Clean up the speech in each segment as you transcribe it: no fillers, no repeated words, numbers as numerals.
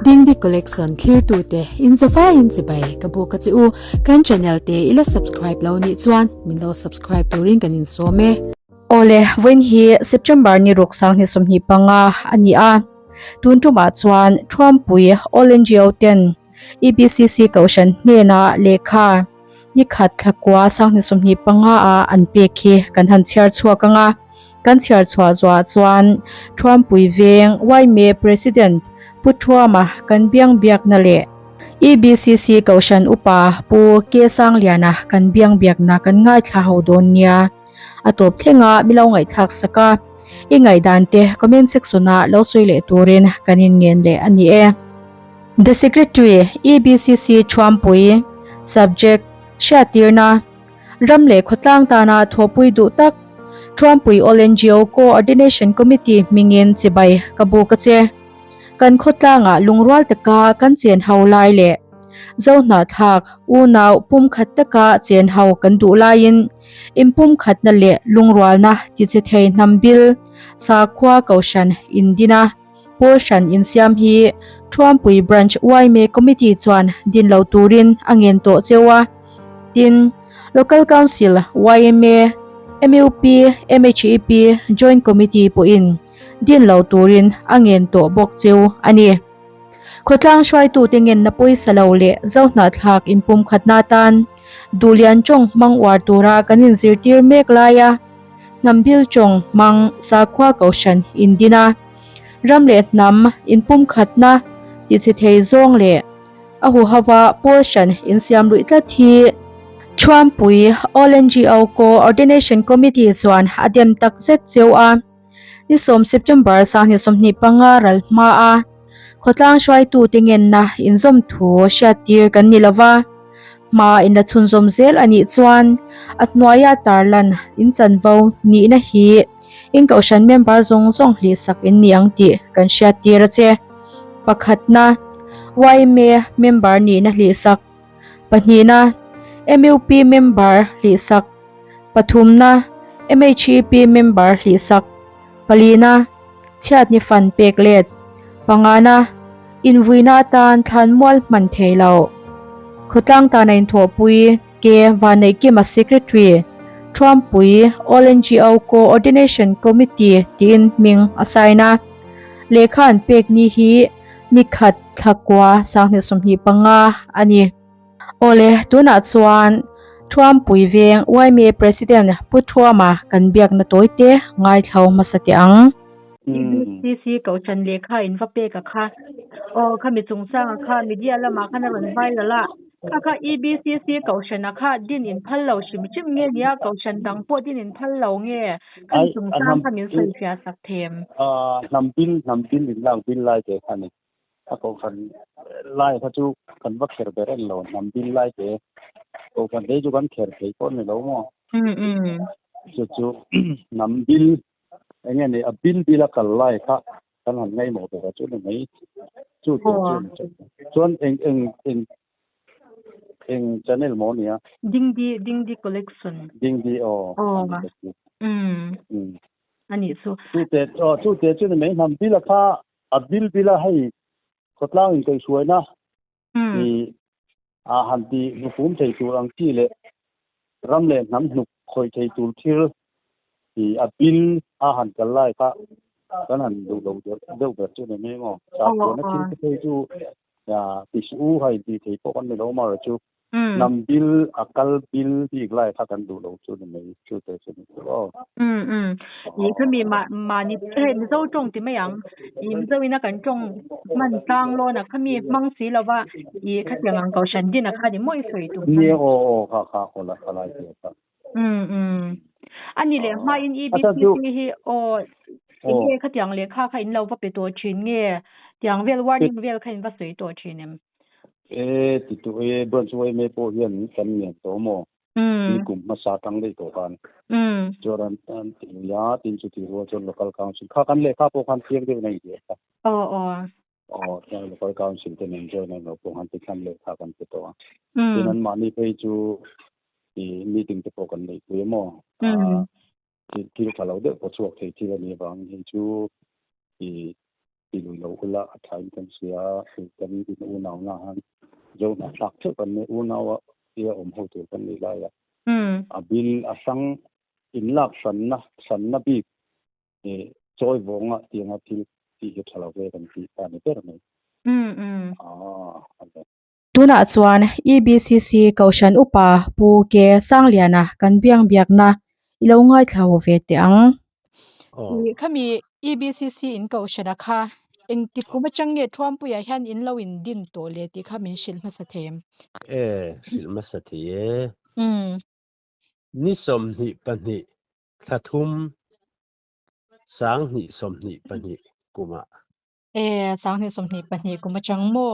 ding di collection clear tu te in zafa in zibai kabu ka chu kan channel te ila subscribe lo ni chuan min lo subscribe to ring kan in so me ole when hi September ni roksang ni somni panga ani a tun tu ma chuan Trump pui all NGO 10 EBCC kaushan ne na lekha ni khat thakwa sang ni somni panga a an pe khi kan han chiar chuakanga kan chiar chua zwa chuan Trump pui veng wai me president puthwama kan biang biak na le EBCC kaushan upa pu ke sang liana kan biang biak na kan ngai thla ho don nia atop thenga milau ngai thak saka ingai dante comment section na lo soile turin kanin ngen le ani e the secretary EBCC Trumpui subject shatirna ramle khotlang ta na thopui du tak Trumpui all NGO coordination committee mingin chibai kabu kache kan khotlanga lungrwal taka kan chen haulai le zona thak unau pum khat taka chen hau kan du lain impum khat na le lungrwal na ti che thei nambil sa khwa kaushan indina portion in siam hi Trumpui branch YME committee chuan din lo turin angen to chewa tin local council YME MUP MHEP joint committee po in din lo turin angen to bok cheu ani khotlang shwai tu tengen na poi salo le zawna thak impum khatna tan dulian chong mangwar tura kanin zirtir mek laya nambil chong mang sakhwa kaushan indina ramlet nam impum khatna ti chi thei zong le ahu hawa portion in siam lui tla thi Trumpui all NGO coordination committee chuan adem tak zet cheu a ni som September sang ni som ni pangaral ma a khotlang shwai tu tengen na inzom thu shatir kan nilawa ma in la chunzom zel ani chuan atnoya tarlan in chanvo ni na hi in kaushan member zong zong hli sak in niang ti kan shatir che pakhatna YME member ni na hli sak panina MUP member hli sak pathumna MHEP member hli sak palina chat ni fan peklet pangana invuina tan thanmol man theilo khotang ta nain thopui ke vanai ke ma secretary Trumpui all NGO coordination committee tin ming asaina lekhan pek ni hi nikhat thakwa sangni somni panga ani ole tuna chuan Trumpui veng YME president puthwama kan biak na toite ngai thau masati ang EBCC kaushan lekha in vape ka kha khami chungchang kha media lama khana ran vai la kha EBCC kaushan kha din in phallo shim chim nge nia kaushan dang po din in phallo nge khami chungchang khamin sai fia sak them nampin in lang pin lai ke khani ko khan lai kha chu kan va kher beren lo nampin lai ke ko khan de ju kan kher thei ko ne lo mo chu nampin anh em này à pin là cả lại khác cái hàng ngày một cái chỗ này mấy chỗ anh channel mấy nè ding di collection ding di ani so chỗ này mấy làm pin là khác à pin là hay cốt lang in cái suy na thì hành thì nó cũng thấy chỗ anh chỉ lệ ram lệ nắm nụ khơi thấy chỗ thiêu thì pin hành cái lại khác cái hành đâu được chỗ này mấy ngò sao nó chỉ thấy chỗ thì số hay thì thấy có con này đâu mà chỗ nằm pin akal pin thì lại khácกันดูchỗ này mấy chỗ này chỗนี่คือมีมานี่เห็นเจ้าจงที่ไม่ยังอีเจ้าวินากันจงมันตั้งโลนะเขามีมังสีแล้วว่าอีขัดยังเก่าฉันดินะค่ะที่ไม่สวยตัวนี่ค่ะคนละอะไรเกี่ยวกับอันนี้เลยมาอินEBCCฮีอินเขัดยังเลยค่ะอินเราว่าเป็นตัวชินเงี้ยยังเวลวาร์นิ่งเวลค่ะอินว่าสวยตัวชินเนี่ยติดตัวบนช่วยไม่พอเห็นกันเนี่ยตัวโมมีกลุ่มมาสาตั้งได้ตัวกันจอรันติยาตินสุติรัวจน local council ข้ากันเลยข้าพวกกันเที่ยงได้ในเดียร์ใช่ local council จะนั่งจอยในเราพวกกันติดกันเลยข้ากันติดตัวดังนั้นมานี่ไปจูมีติ้งจะพวกกันเลยคุยมั่วที่เราเด็กพอช่วงที่วันนี้บางทีจู thì lâu là thayกันเสียกันที่อู่นาวนะฮะโยนสักเท่ากันเนี่ยอู่นาวที่หัวตัวกันนี่ได้บิลสังอินลักสันนะบีจอยวงอ่ะที่งาที่ทะเลาะกันที่ตอนนี้เป็นไงอันนี้ tuna chuan EBCC kaushan upa pu ke sangliana kan biang biakna ilo ngai thlau ve te ang khami EBCC in kaushana kha engti kuma change thuam pu ya hian in lo in din to le ti khamin shil ma sa them shil ma sa the ni som ni pani thathum sang ni som ni pani kuma sang ni som ni pani kuma chang mo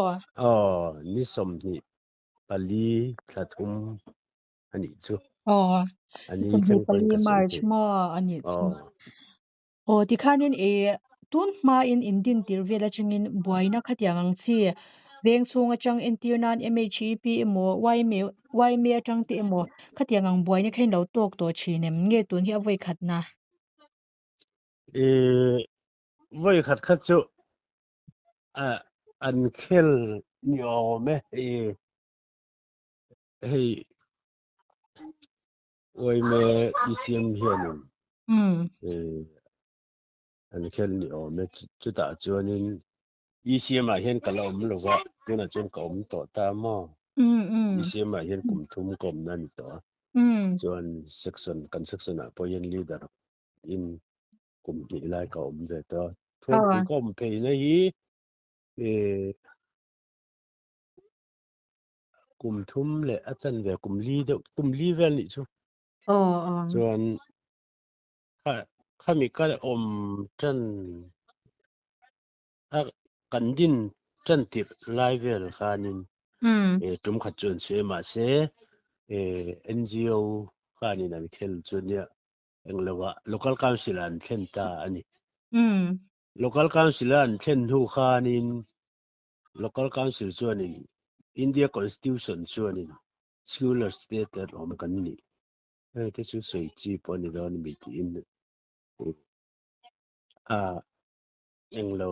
ni som ni pali thathum ani chu ani som pali march mo ani chu ti khanin tun ma in indin tirvela changin buaina khatiang ang chi veng sunga chang intirnan MHEP emo YME atang te emo khatiang ang buaina khain lo tok to chinem nge tun hi avoi khatna voi khat chu an khel ni o me hey YME isiam hianin an khel ni o me chu ta chuanin isiam a hian kala om lowa tuna chun ka om to ta mo isiam a hian kum thum kom na ni to chuan section a point leader in kum ni lai ka om ve to thon ti kom pe na hi kum thum le a chan ve kum li vel ni chu chuan khami ka om chan a kan din chan tir lai vel khanin tum khat chun se ma se NGO khanin an khel chunia englawa local council an thlen ta ani local council an thlen hu khanin local council chuanin India constitution chuanin secular state at om kan ni te chu soi chi poni don mi ti in englo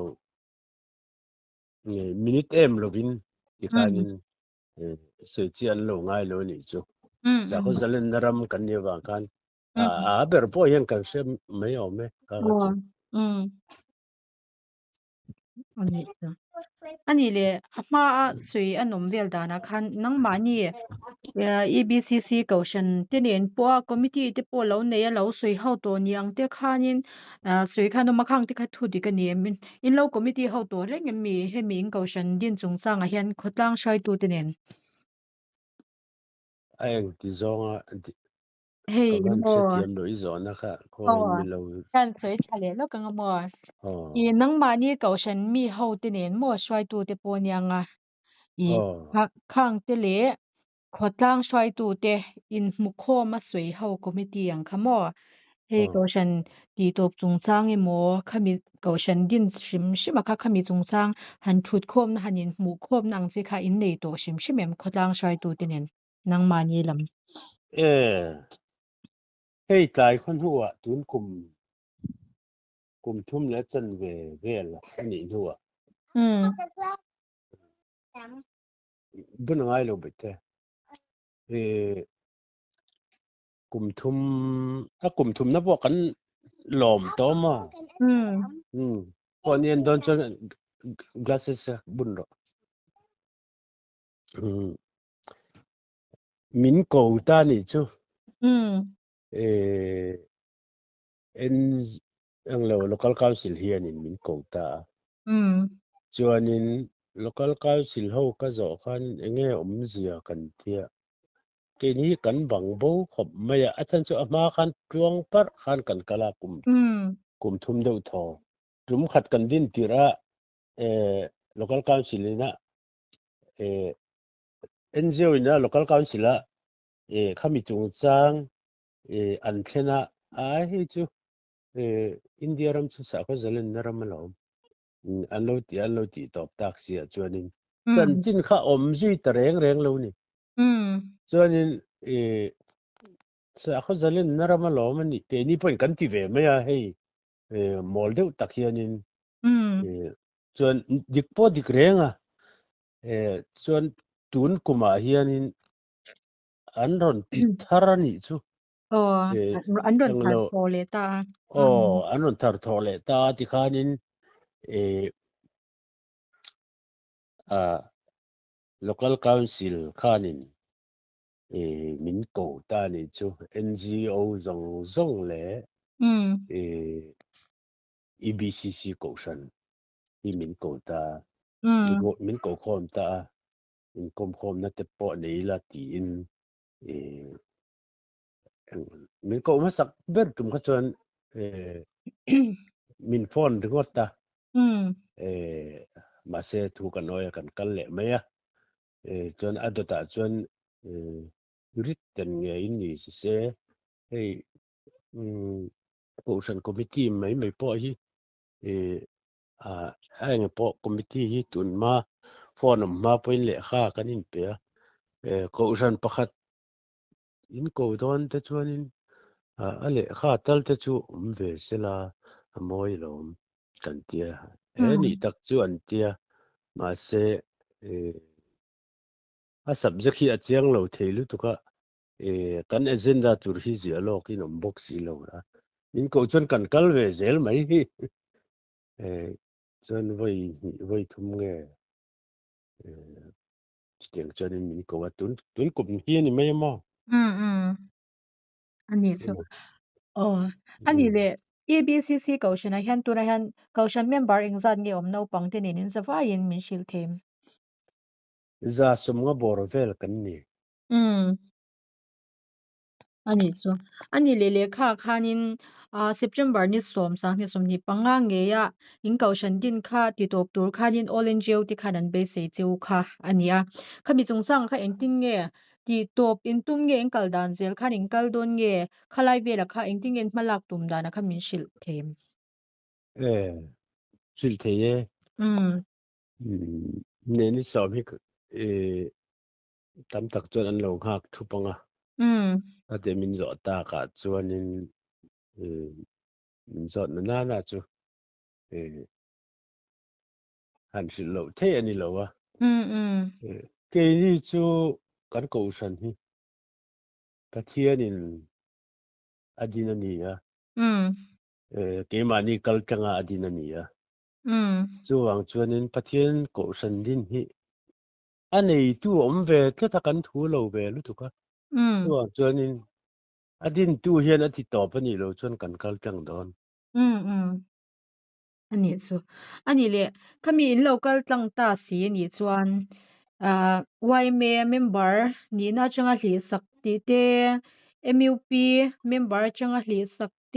minute em lovin ti khanin soi chi an lo ngai lo ni chu cha ko zalen naram kan ni wa kan ber po yan kan se mai o me ka chu ani le ama sui anom vel dana khan nang mani EBCC kaushan tenen po committee te po lo nei lo sui ho to niang te khanin sui khan ma khang te kha thu di ka ni min in lo committee ho to reng mi he mi in kaushan din chung chang a hian khotlang shai tu tenen ai ti zonga hey mo tiam do i zona kha ko mi lo kan sui thale lo ka mo i nang mani kaushan mi ho tenen mo shai tu te po nianga khang te le khotlang shwai tu te in mukho ma sui ho committee ang khamo he kaushan ti top chung chang emo khami kaushan din shim kha khami chung chang han thut khom na hanin mu khom nang che kha in nei to shim em khotlang shwai tu tenen nang mani lam hei tai khon huwa tun kum thum le chan ve vel ani huwa bun ngai lo bete kum thum na bo kan lom to ma pon yen don chan glasses bun ro min ko ta ni chu en ang local council hian in min ko ta chuanin local council ho ka zo khan enge zia kan tia ke ni kan bang bo khop maya achan chu ama khan tuang par khan kan kala kum thum deuh tho tum khat kan din tira local council ina NGO ina local council a khami chung chang an thlena hi chu India ram chu sa ko zalen naram lo an lo ti top taxi chuanin chan chin kha om zui ta reng lo ni chuanin sa ko zalen naram lo mani te ni point kan ti ve maya hei mol deuh tak hianin ส่วนดิกพอดิกเรงอ่ะส่วนตุนกุมาเฮียนินอันรอนติทารานิจูอ๋ออันโดนยัง ทัด เรา โพเลตาอันรอนทาร์ทอเลตาที่ขานินlocal council khanin min ko ta ni chu NGO zong le EBCC ko shan hi min ko ta min ko khom ta min kom khom na te po nei la ti in min ko ma sak ber tum kha chuan min phone ringot ta ma se thu kan noya kan kal le maya chuan adota chuan written nge in ni se hei ocean committee mai po hi ai nge po committee hi tun ma phone ma point le kha kanin pe ocean pakhat in ko don te chuan in ale kha tal te chu ve sela moi lom kan tia ni tak chu an tia ma se a subject hi a chiang lo theilu tuka kan agenda tur hi zia lok in box si lo ra min ko chuan kan kal ve zel mai hi chuan voi thum nge chiang chuan in min ko wa tun kup hi ni mai maอันนี้สุอันนี้เลย EBCC เกาชันหันตัวหันเกาชันเมมเบอร์อิงซันเกี่ยวกับนปังเทนินสฟ้ายินมิชิลเทมza sum nga bor vel kan ni อันนี้ส่วนอันนี้เลยค่ะค่ะนินSeptember นี่สวมสังนี่สมนี่ปังงางเงียอิงเกาชันดินค่ะติดตัวตัวค่ะนิน Orange ที่ค่ะนั้นเบสเจิวค่ะอันนี้ค่ะมีจงสังค่ะเอ็งตินเงียติดตัวอินตุ้มเงียอิงกัลดานเซลค่ะอิงกัลดอนเงียค่ะไลเวลค่ะเอ็งตินเงียมาลักตุ่มดานะค่ะมิชิลเทมสิลเทเยเนี่ยนี่สอบให้ตามตักจวนอันลงหักทุปังอ่ะถ้าเดมินจอดตากาจวนนินมินจอดน่าจูหันสิโลเทอันนี้โลวะเกนี่จูกันกูสันฮีปะเทียนินอดีนันนี่อ่ะเกมานี่กัลจังอดีนันนี่อ่ะจูวังจวนนินปะเทียนกูสันดินฮีอันนี้ตัวอมเวทถ้ากันทูโลเวลุตุกะจูวังจวนนินอดินตัวเฮียนอติตอบปนี่โลจวนกันกัลจังดอนอันนี้ส่วนอันนี้เลยค่ะมี local ตั้งตาสีนี่ส่วนYMA member นี่น่าจะงาหลีสักทีเต MUP member จะงาหลีสักเต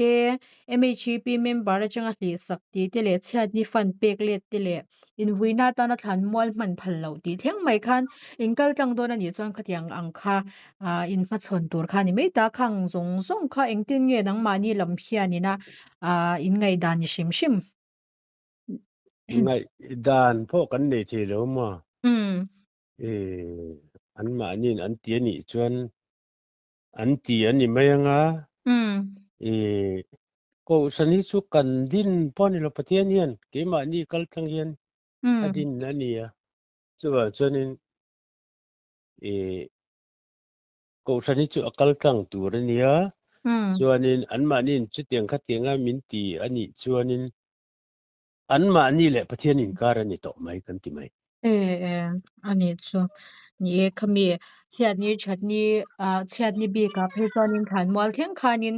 MHP member จะงาหลีสักทีเตเลยเช่นนี่ฟันเปกเล็ดเตเลยอินวินาตานัทันมอลมันพันเหล่าตีเที่ยงไม่คันอิงกัลจังโดนอันนี้ส่วนขัดยังอังคาอินฟัดชนตัวค่ะนี่ไม่ตาขังสงค่ะอิงตินเงี้ยนังมานี่ลำเพียนี่นะอินไงดานิชิมไงดานพวกกันในทีแล้วมาอันมานี่อันเตียนี่จวนอันเตียนี่ไม่ยังอ่ะก็สนิทสุกันดินป้อนเราปะเทียนเฮียนเกมานี่กัลตังเฮียนอดินนั่นนี่อ่ะส่วนจวนนี้ก็สนิทสุกัลตังตัวนี่อ่ะส่วนนี้อันมานี่จุดเตียงขัดเตียงอ่ะมินตีอันนี้ส่วนนี้อันมานี่แหละประเทศนินการนี่ต่อไหมกันที่ไหมอันนี้ชัวนี่ขมีเชียดนี้ชัดนี้เชียดนี้บีกับเพื่อนนินขันมอลเทียงขันนิน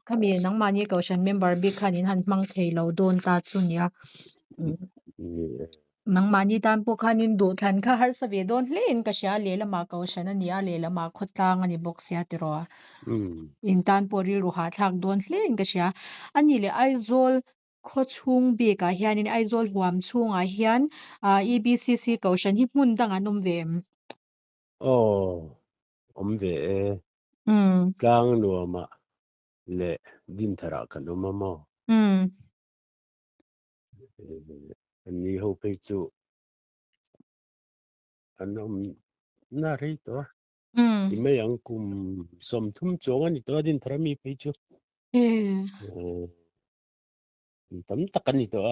ขมีนังมานี่ก็ฉันเมมเบอร์บีขันนินหันมังเทเราโดนตาชุนยานังมานี่ตามพวกขันนินดูทันค่ะฮาร์สเวดอนเล่นก็เสียเลี้ยละมาก็ฉันนี่เลี้ยละมาขดตังอันนี้บอกเสียติรออินตันปอรีรูหาทางโดนเล่นก็เสียอันนี้เลยไอโซลโคชุงบีกะเฮียนไอโซลหัวมชุงอะเฮียนEBCC เกาชันฮิมุนดังอันนมเวมเวกลางนัวมาเละดินทรากันนัวมาอันนี้เขาไปจูอันนั้นน่ารักตัวที่ไม่ยังคุมสมทุมจงอันนี้ตัวดินทรามีไปจูตั้มตะกันนี่ตัว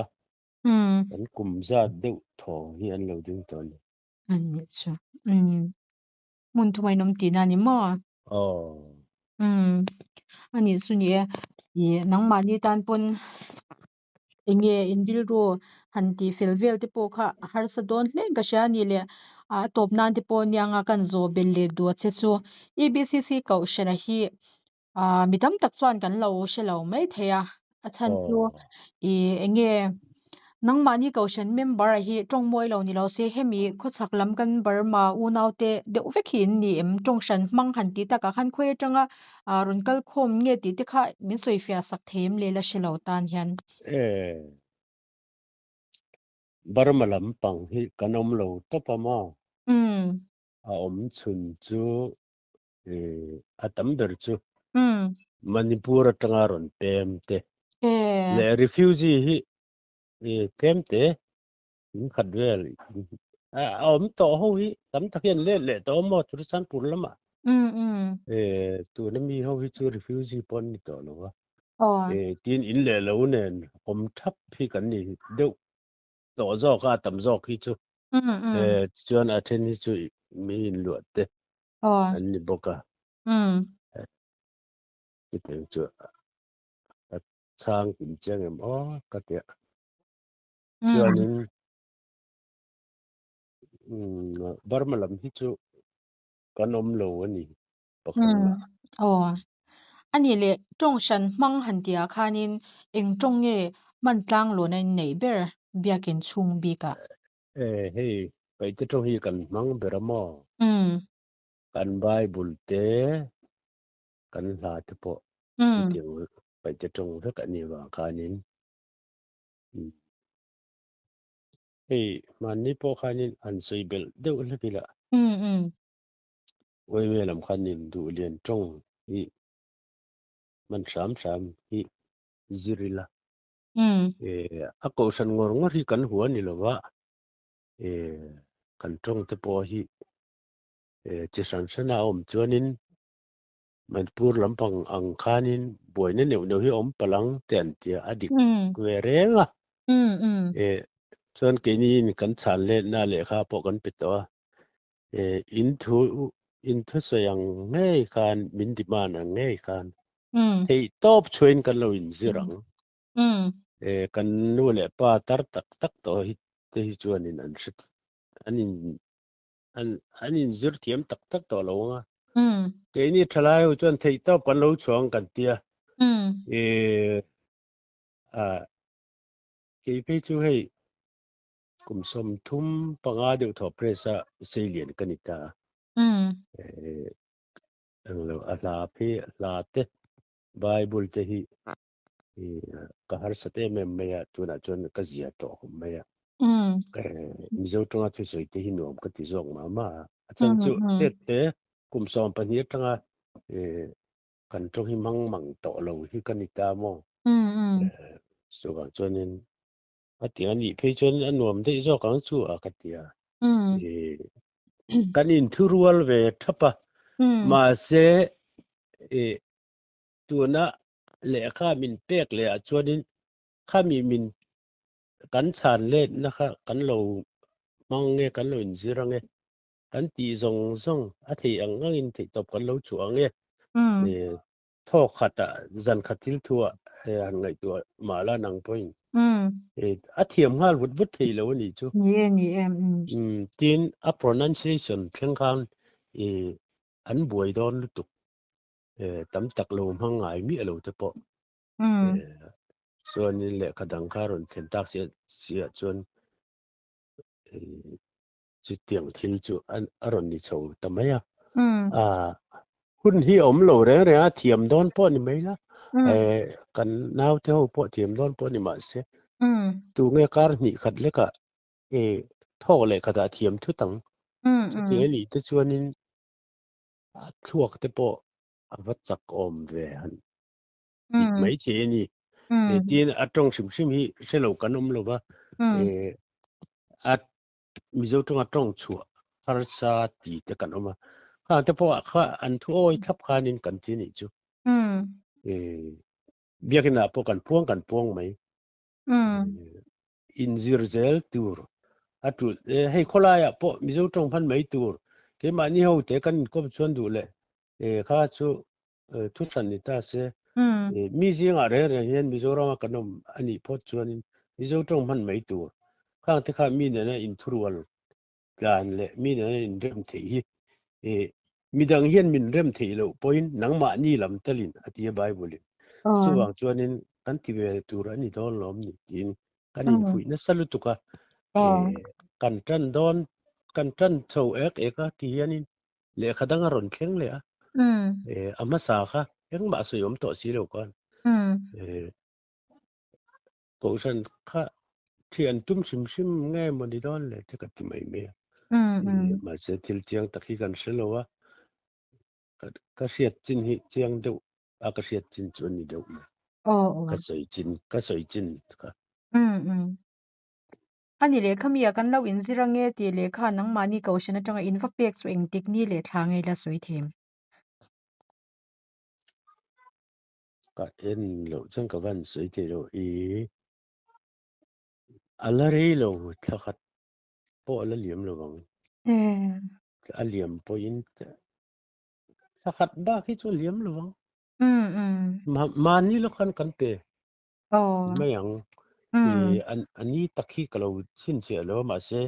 kan kum za deuh tho hi an lo ding ton ani chu mun thumai nom ti na ni mo ani chu ni e nangma ni tan pon enge indil ro hanti felvel te po kha har sa don hle ga sha ni le a top nan te po nyanga kan zo bel le do che chu EBCC kau shena hi midam tak chuan kan lo she lo mai theya a chan chu enge nangmani kaushan member hi tongmoi lo ni lo se hemi khochak lam kan barma unaute de uvekhi ni em tongshan mang han ti taka khan khoi tanga run kal khom nge ti te kha min soifia sak them le la shelo tan hian barmalam pang hi kanom lo topama a chun chu atam der chu manipur atanga ron temte le refugee hi temte in khadwel to ho hi tam takhen le to mo tursan purlama tu na mi ho hi chu refugee pon ni to lo wa tin in le lo nen om thap hi kan ni deuh to zo ka tam zo hi chu chuan athen hi chu mi in luat te an ni boka ki pe chu chang kim chang em ka te chuan in barmalam hi chu kanom lo ani pakhanma ani le tongshan mang han tia khanin eng tong nge man tlang lo nai nei ber biakin chung bi ka hei pai te to hi kan mang beramo kan bible te kan la te po ting pai te tong ra ka ni wa khanin hei man ni po khanin an soibel deuh le bila oi me lam khanin du lian tong hi man sam hi zirila a ko san ngor ngor hi kan huan ni lowa kan tong te po hi chi san sana om chuanin manpur lampang ang khanin boina neu hi om palang ten tia adik kwerenga chuan ke ni kan chan le na le kha po kan pito in thu soyang ngei khan min diman ang ngei khan thei top chuin kan lo in zirang kan nu le pa tar tak to hi te hi chuan in an shit anin zir thiam tak to lo nga ke ni thalai ho chuan thei top kan lo chuang kan tia ke pe chu hei kum som thum panga deuh tho presa seilian kanita lo ala pe la te bible te hi ka har sate me ya tuna chon ka zia to me ya mizo tonga thu soi te hi nom ka ti zong ma chan chu te kum som pa ni tanga kan to hi mang to lo hi kanita mo so ga chonin ati ani pe chon anom te zo kang chu a ka tia kan in thurual ve thapa ma se tuna le kha min pek le a chuanin kha mi min kan chan le na kha kan lo mang nge kan lo in zirang nge kan ti zong a thei ang in thei top kan lo chuang nge tho khata zan khatil thua han ngai tu ma la nang point a thiam ngal vut thei lo ni chu ni tin a pronunciation theng khan an buai don tu tam tak lo hang ai mi lo te po chuan in le khadang kharon chen tak sia chuan chu tiang thil chu an aron ni chho tamaya hun hi om lo re a thiam don po ni mai la kan nau te ho po thiam don po ni ma se tu nge kar ni khat le ka tho le khada thiam thu tang chu ti ni te chuan in thuak te po avat chak om ve han mai che ni tin atong sim hi selo kanom lo ba at mizo tonga tong chua harsa ti te kanoma te po kha an thu oi thap khanin kan ti ni chu biakina po kan puang mai inzir zel tur atu hei kholaya po mizo tong phan mai tur ke ma ni ho te kan kom chuan du le kha chu thu than ni ta se mi zinga re re hian mizoram kanom ani phot chuan mizo tong phan mai tur khang te kha mi ne in thurual tlan le mi ne in rem thei hi midang hian min rem thei lo point nangma ni lam talin atia bible chuwang chuanin kan ti ve tur ani don lom ni tin kanin fui na salutuka kan tran don kan tran chho ek a ti hianin le khadanga ron thleng le a ama sa kha engma soyom to si lo kan ko san kha thian tum sim sim nge moni don le te ka ti mai me ma se til chiang takhi kan selowa ka siat chin hi chiang deuh a ka siat chin chuan ni deuh ka soi chin ka ani le khamia kan lo in zirange ti le kha nang mani ko shana tanga in va pek chu eng tik ni le thlangai la soi them ka en lo chang ka van soi te lo ala rei lo thakhat po ala liam lo wang aliam po in thakhat ba khi chu liam lo wang ma ni lo kan pe mayang ani takhi kalo chin che lo ma se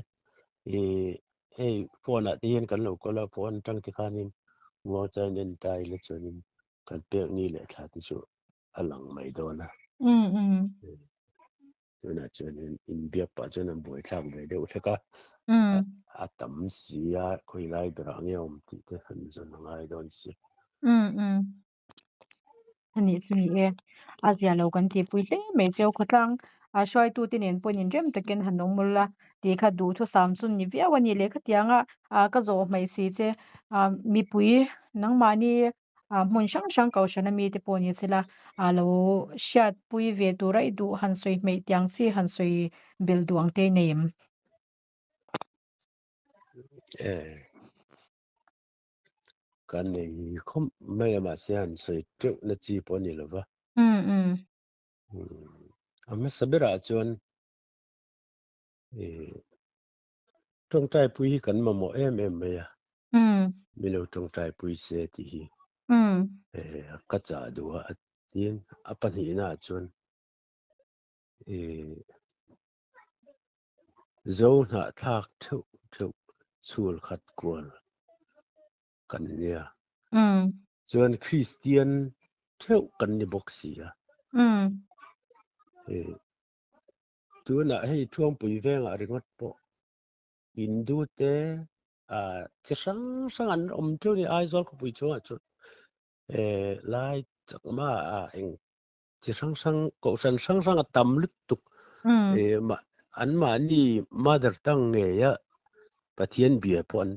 hey phone a tien kan lo ko la phone tang ti khanin wo chan den tai le chunin kan pe ni le tha ti chu alang mai do na na chunin in bia pa chuan an boi thlang ve deuh theka a tam sia khoi lai bra nge om ti te han zon ngai don si ani chuni azia lo kan ti pui tle me cheu khotlang a shoi tu tin en ponin rem taken hanong mulla ti kha du thu sam chun ni via wani le kha tianga ka zo mai si che mi pui nang mani mun shang shang kau shana mi te poni chila lo shat pui ve tu rai du han soi mei tiang si han soi bel duang te neim kan nei khom mai ma sian soi tu na chi poni lo wa ama sabira chuan trong trai pui kan ma mo em me ya mi lo trong trai pui se ti hi ka cha du a tin a pa ni na chuan zo na thak thu chul khat kwal kan nia chuan christian theu kan ni boxi ya tu na hei thuang pui venga ringot po hindu te chi sang an om tu ni ai zol ko pui chunga chu lai chak ma eng chi sang ko sang a tam lut tuk ma an ma ni mother tongue nge ya pathian bia pon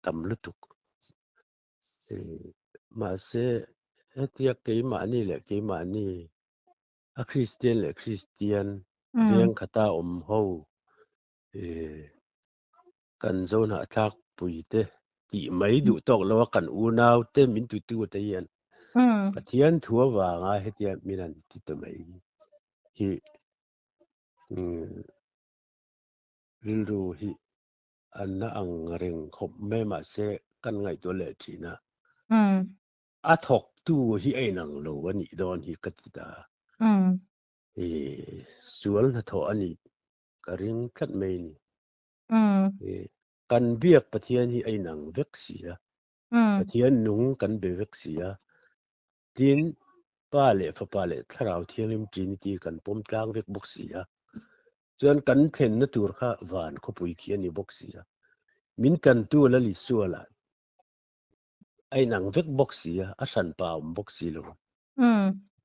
tam lut tuk ma se etia ke ma ni le ke ma ni a christian le christian veng khata om ho kan zona athak pui te ti mai du tok lo kan u nau te min tu te yan pathian thua wa nga hetia minan ti to mai hi rilru hi anna ang reng khop me ma se kan ngai to le thina a thok tu hi ai nang lo ani don hi katita sual na tho ani karing khat mai ni kan biak pathian hi ai nang vek sia pathian nung kan be vek sia tin pa le tharau thialim trinity kan pom tlang vek bok sia chuan kan thlen na tur kha van kho pui khi ani bok sia min kan tu la li suala ai nang vek bok sia a san pa bok si lo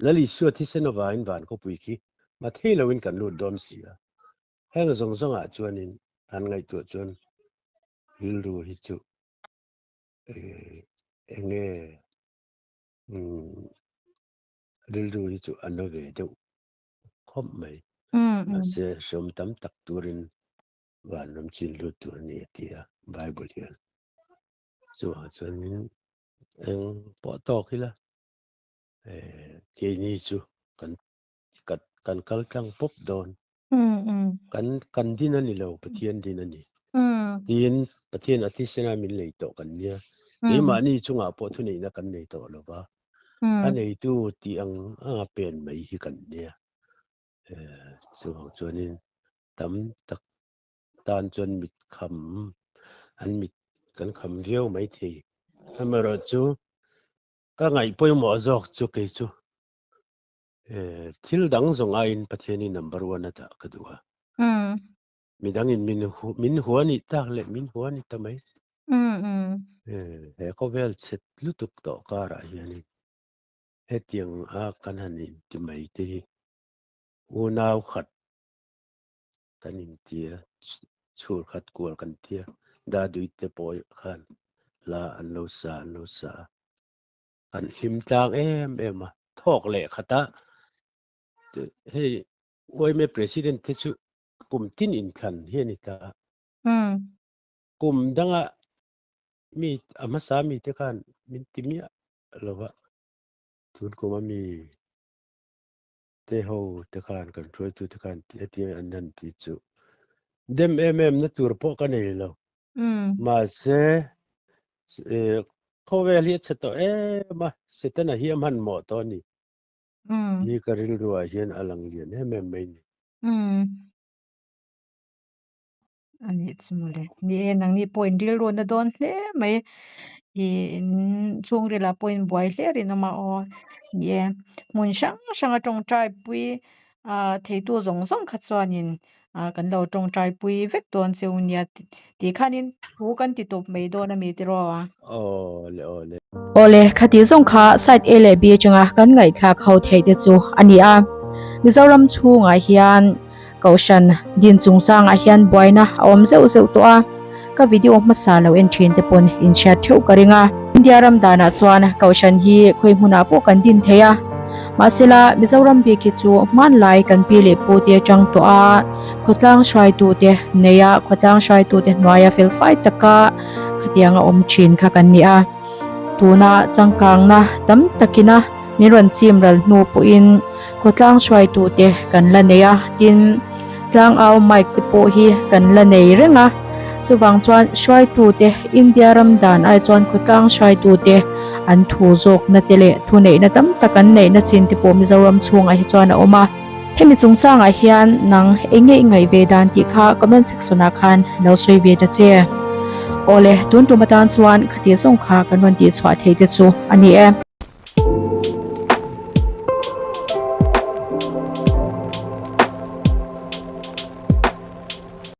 la li suat thi senova in van kho pui khi ma thelo in kan lu don sia heng zong a chuanin an ngai tu chuan hilru hi chu enge rilru hi chu anove deuh khom mai ma se som tam tak turin van lam chin lu tur ni tia bible hian chu chuanin eng po to khila ke ni chu kan kal tlang pop don กันดินันนี่เราประเทศดินันนี่ดินประเทศอาทิตย์นามินเลยต่อกันเนี่ยดีมานี่ช่วงอาปทุนี่นะกันเลยต่อหรอวะอันนี้ตัวที่เป็นไม่ฮิกันเนี่ยส่วนนี้ตักตอนจนมิดคำอันมิดกันคำเดียวไม่ทีทำไมเราจูก็ไงไปหมอจอกจูเกจูที่ดังส่งไอ้ประเทศนี้ number 1นะจ๊ะก็ดูว่ามีดังอินมินหัวนี่ตากเลยมินหัวนี่ทำไมเขาเวลเสร็จลุตุกต่อการอะไรนี่เฮ็ดยังกันหันนี่ที่ไม่ทีอูนาวขัดกันอินเดียชูขัดกวนกันเทียดาดุยเตปอยขันลาอันโลซากันหิมจางมาทอกเละขตาเฮ้ยโอ้ยไม่ประธานที่สุกลุ่มที่อินคันเฮียนี่ตากลุ่มดังมีอามาสามีที่กันมินติมีหรือว่าทุนกูมามีเที่ยวที่กันกันช่วยทุกที่กันที่อันนั้นที่สุเดมนั่นตัวพวกกันเองแล้วมาเสเขาเวลีจะต่อมาเสร็จนะเฮียมันหมดตอนนี้นี่ก็เรื่องรัวเฮียนอลังเลียนไม่นี่อันนี้สมมุตินี่นังนี่ point เรียลรัวนะโดนเลยไม่ช่วงเวลา point บ่อยเลยนะมานี่มุนช่างจงใจปุยเทตัวส่งขัดสวานินกันเราจงใจปุยเวกตัวเสียวเนี่ยที่ขันินหูกันติดตัวไม่โดนไม่ติดรอโอเลขัดที่ส่งขาไซต์เอเลบีจังกันไงทักเขาเทเดจูอันนี้มิจารำชูงเฮียนกาวชันดินจุงสางเฮียนบ่อยนะอมเซลตัวก็วิดีโอมาสาลาวเอ็นทรีนเตปนอินแชทเที่ยวกันงอินเดียรำดานาจวนกาวชันฮีคุยมุนาพวกกันดินเทียมาสิลามิจารำเบกิจูมันไลกันปีเลปูเตียจังตัวขดลังช่วยตัวเตเนียขดลังช่วยตัวเตนวายฟิลไฟตะกะขดยังอมชินค่ะกันเนี่ยตัวน่ะจังกังนะตั้มตะกินะมีรันซิมรัลนูปุอินขดลังช่วยตัวเตกันละเนียดินลังเอาไมค์ติโปฮีกันละเนียเรื่องจูวังชวนช่วยตัวเตอินเดียรำดานไอชวนขดลังช่วยตัวเตอันทูจกนัดเล่ทุนเนนัดตั้มตะกันเนนัดสินติโปมิจารำช่วงไอชวนออกมาให้มิจุงจ้างไอเฮียนนังเองไงเวดานติค่าก็เป็นศึกษาคันเราช่วยเวดเจโอเลตุนตุมาตานชวนคดีส่งขากันวันที่สวัสดิ์เทจูอันนี้